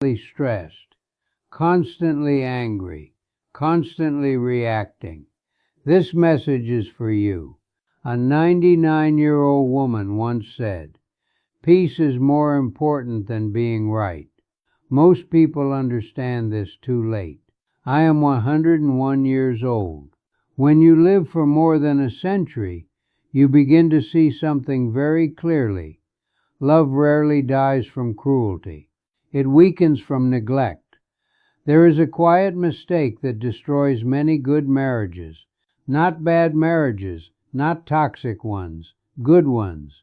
stressed, constantly angry, constantly reacting. This message is for you. A 99-year-old woman once said, "Peace is more important than being right." Most people understand this too late. I am 101 years old. When you live for more than a century, you begin to see something very clearly. Love rarely dies from cruelty. It weakens from neglect. There is a quiet mistake that destroys many good marriages. Not bad marriages, not toxic ones, good ones.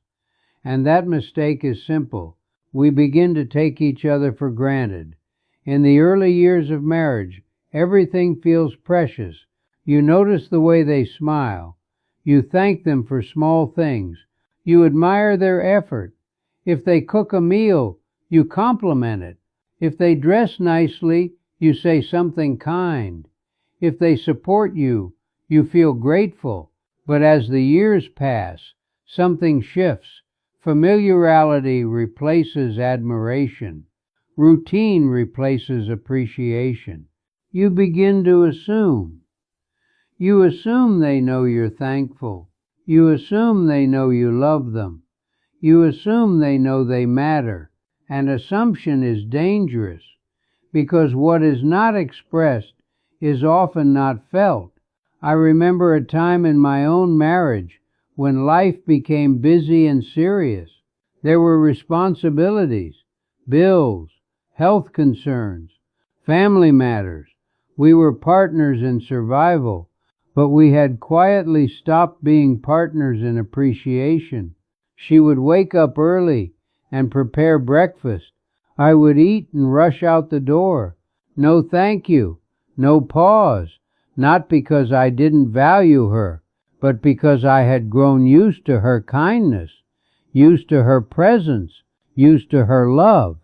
And that mistake is simple. We begin to take each other for granted. In the early years of marriage, everything feels precious. You notice the way they smile. You thank them for small things. You admire their effort. If they cook a meal, you compliment it. If they dress nicely, you say something kind. If they support you, you feel grateful. But as the years pass, something shifts. Familiarity replaces admiration. Routine replaces appreciation. You begin to assume. You assume they know you're thankful. You assume they know you love them. You assume they know they matter. And assumption is dangerous, because what is not expressed is often not felt. I remember a time in my own marriage when life became busy and serious. There were responsibilities, bills, health concerns, family matters. We were partners in survival, but we had quietly stopped being partners in appreciation. She would wake up early and prepare breakfast. I would eat and rush out the door. No thank you, no pause, not because I didn't value her, but because I had grown used to her kindness, used to her presence, used to her love.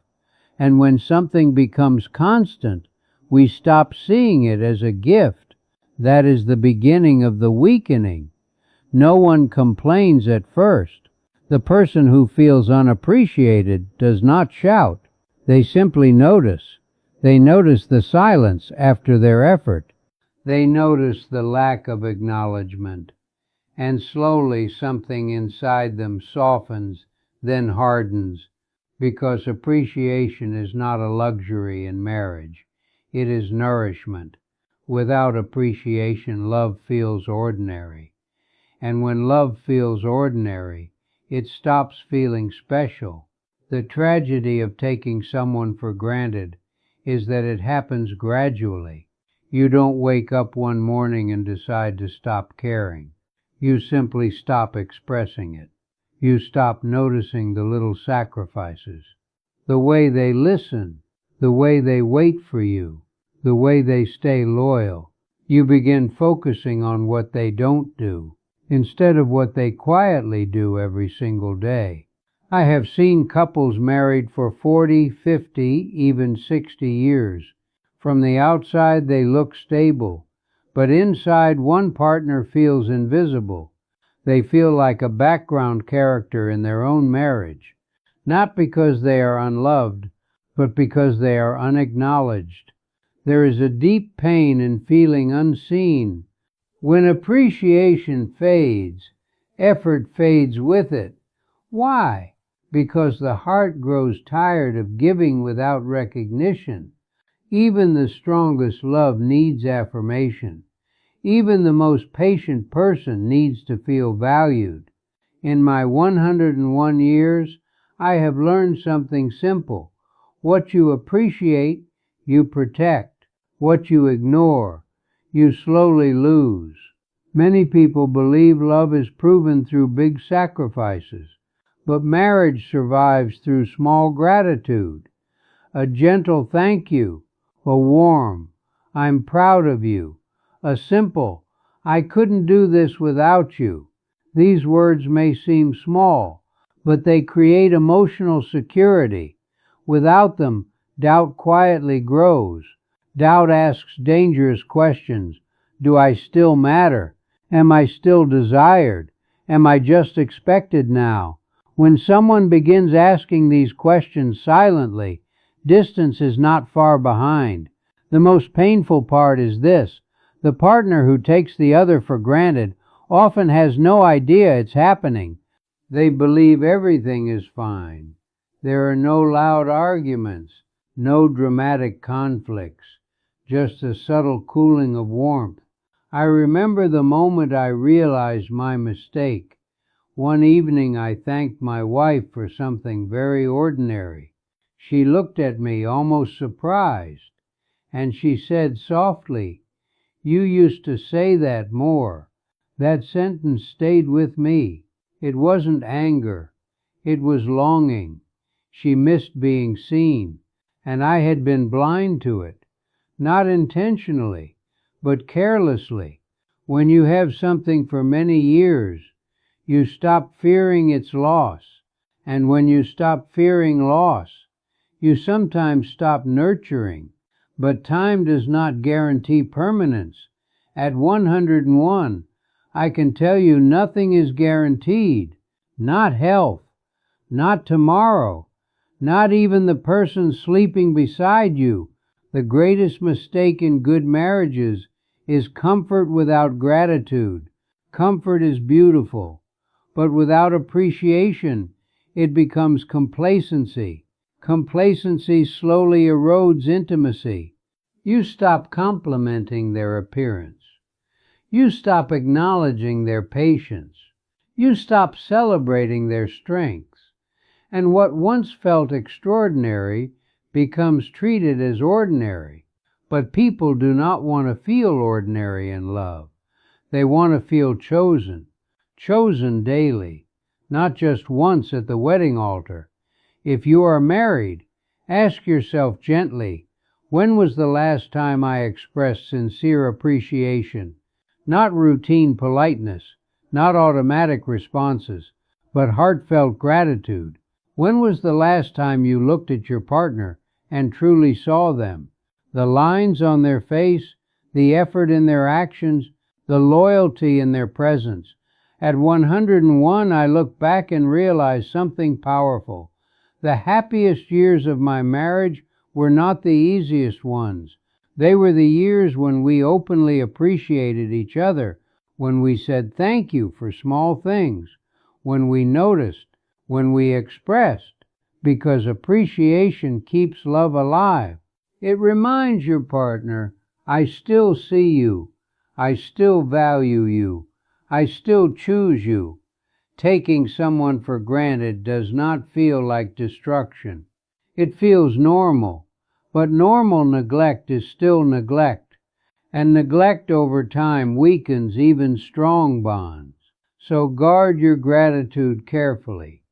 And when something becomes constant, we stop seeing it as a gift. That is the beginning of the weakening. No one complains at first. The person who feels unappreciated does not shout. They simply notice. They notice the silence after their effort. They notice the lack of acknowledgement. And slowly something inside them softens, then hardens, because appreciation is not a luxury in marriage. It is nourishment. Without appreciation, love feels ordinary. And when love feels ordinary, it stops feeling special. The tragedy of taking someone for granted is that it happens gradually. You don't wake up one morning and decide to stop caring. You simply stop expressing it. You stop noticing the little sacrifices, the way they listen, the way they wait for you, the way they stay loyal. You begin focusing on what they don't do, instead of what they quietly do every single day. I have seen couples married for 40, 50, even 60 years. From the outside they look stable, but inside one partner feels invisible. They feel like a background character in their own marriage, not because they are unloved, but because they are unacknowledged. There is a deep pain in feeling unseen. When appreciation fades, effort fades with it. Why? Because the heart grows tired of giving without recognition. Even the strongest love needs affirmation. Even the most patient person needs to feel valued. In my 101 years, I have learned something simple. What you appreciate, you protect. What you ignore, you slowly lose. Many people believe love is proven through big sacrifices, but marriage survives through small gratitude. A gentle thank you, a warm, "I'm proud of you," a simple, "I couldn't do this without you." These words may seem small, but they create emotional security. Without them, doubt quietly grows. Doubt asks dangerous questions. Do I still matter? Am I still desired? Am I just expected now? When someone begins asking these questions silently, Distance is not far behind. The most painful part is this: the partner who takes the other for granted often has no idea it's happening. They believe everything is fine. There are no loud arguments, no dramatic conflicts, just a subtle cooling of warmth. I remember the moment I realized my mistake. One evening I thanked my wife for something very ordinary. She looked at me, almost surprised, and she said softly, "You used to say that more." That sentence stayed with me. It wasn't anger. It was longing. She missed being seen, and I had been blind to it. Not intentionally, but carelessly. When you have something for many years, you stop fearing its loss. And when you stop fearing loss, you sometimes stop nurturing. But time does not guarantee permanence. At 101, I can tell you nothing is guaranteed. Not health, not tomorrow, not even the person sleeping beside you. The greatest mistake in good marriages is comfort without gratitude. Comfort is beautiful, but without appreciation, it becomes complacency. Complacency slowly erodes intimacy. You stop complimenting their appearance. You stop acknowledging their patience. You stop celebrating their strengths. And what once felt extraordinary becomes treated as ordinary. But people do not want to feel ordinary in love. They want to feel chosen. Chosen daily, not just once at the wedding altar. If you are married, ask yourself gently, when was the last time I expressed sincere appreciation? Not routine politeness, not automatic responses, but heartfelt gratitude. When was the last time you looked at your partner and truly saw them? The lines on their face, the effort in their actions, the loyalty in their presence. At 101, I look back and realize something powerful. The happiest years of my marriage were not the easiest ones. They were the years when we openly appreciated each other, when we said thank you for small things, when we noticed, when we expressed, because appreciation keeps love alive. It reminds your partner, I still see you, I still value you, I still choose you. Taking someone for granted does not feel like destruction. It feels normal, but normal neglect is still neglect, and neglect over time weakens even strong bonds. So guard your gratitude carefully.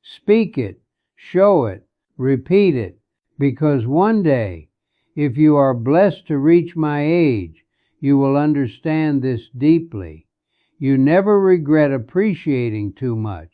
Speak it, show it, repeat it, because one day, if you are blessed to reach my age, you will understand this deeply. You never regret appreciating too much,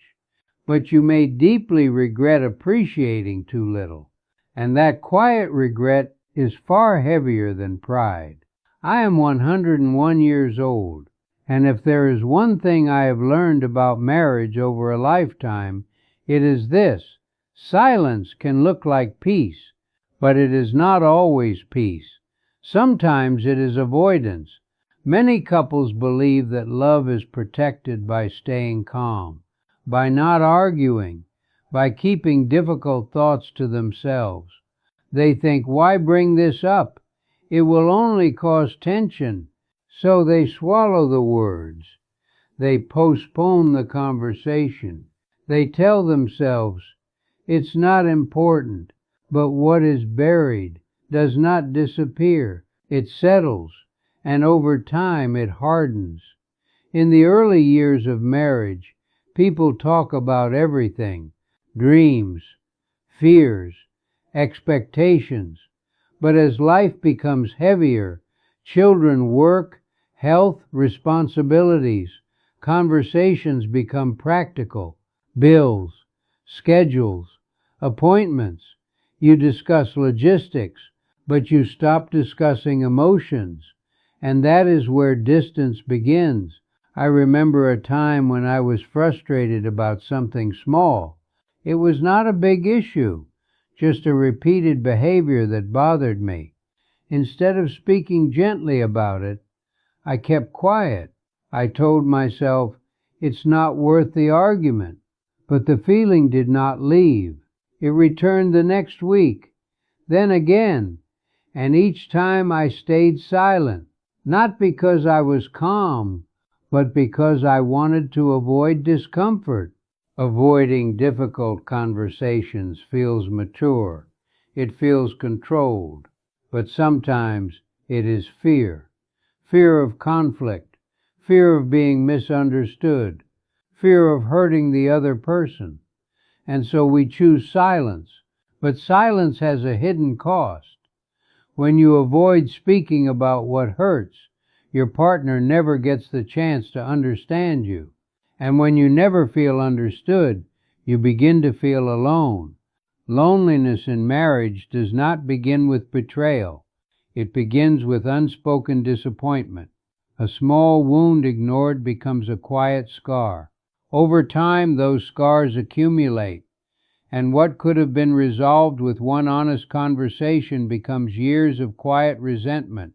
but you may deeply regret appreciating too little. And that quiet regret is far heavier than pride. I am 101 years old, and if there is one thing I have learned about marriage over a lifetime, it is this: silence can look like peace, but it is not always peace. Sometimes it is avoidance. Many couples believe that love is protected by staying calm, by not arguing, by keeping difficult thoughts to themselves. They think, why bring this up? It will only cause tension. So they swallow the words. They postpone the conversation. They tell themselves, it's not important, but what is buried does not disappear. It settles, and over time it hardens. In the early years of marriage, people talk about everything: dreams, fears, expectations. But as life becomes heavier, children, work, health, responsibilities, conversations become practical: bills, schedules, appointments. You discuss logistics, but you stop discussing emotions. And that is where distance begins. I remember a time when I was frustrated about something small. It was not a big issue, just a repeated behavior that bothered me. Instead of speaking gently about it, I kept quiet. I told myself, it's not worth the argument. But the feeling did not leave. It returned the next week, then again, and each time I stayed silent, not because I was calm, but because I wanted to avoid discomfort. Avoiding difficult conversations feels mature. It feels controlled. But sometimes it is fear. Fear of conflict. Fear of being misunderstood. Fear of hurting the other person. And so we choose silence. But silence has a hidden cost. When you avoid speaking about what hurts, your partner never gets the chance to understand you. And when you never feel understood, you begin to feel alone. Loneliness in marriage does not begin with betrayal. It begins with unspoken disappointment. A small wound ignored becomes a quiet scar. Over time, those scars accumulate, and what could have been resolved with one honest conversation becomes years of quiet resentment.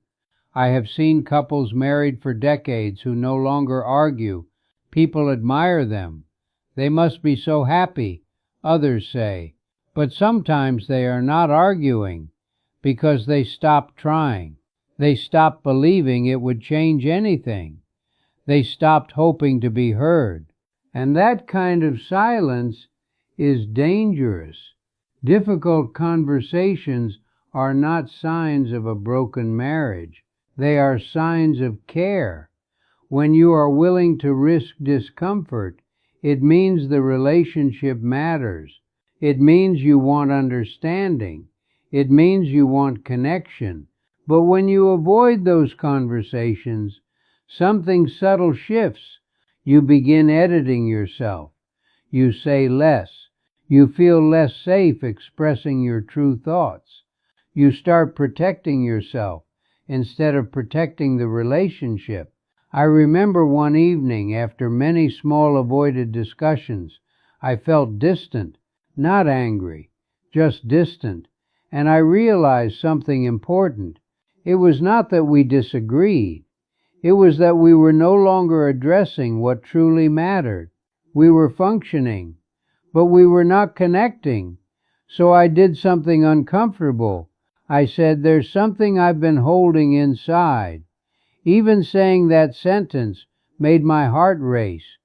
I have seen couples married for decades who no longer argue. People admire them. They must be so happy, others say. But sometimes they are not arguing because they stopped trying. They stopped believing it would change anything. They stopped hoping to be heard. And that kind of silence is dangerous. Difficult conversations are not signs of a broken marriage. They are signs of care. When you are willing to risk discomfort, it means the relationship matters. It means you want understanding. It means you want connection. But when you avoid those conversations, something subtle shifts. You begin editing yourself. You say less. You feel less safe expressing your true thoughts. You start protecting yourself instead of protecting the relationship. I remember one evening, after many small avoided discussions, I felt distant, not angry, just distant, and I realized something important. It was not that we disagreed. It was that we were no longer addressing what truly mattered. We were functioning, but we were not connecting. So I did something uncomfortable. I said, there's something I've been holding inside. Even saying that sentence made my heart race.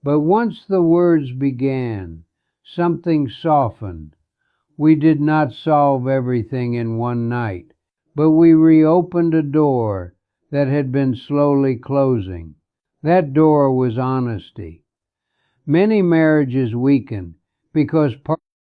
But once the words began, something softened. We did not solve everything in one night, but we reopened a door that had been slowly closing. That door was honesty. Many marriages weaken because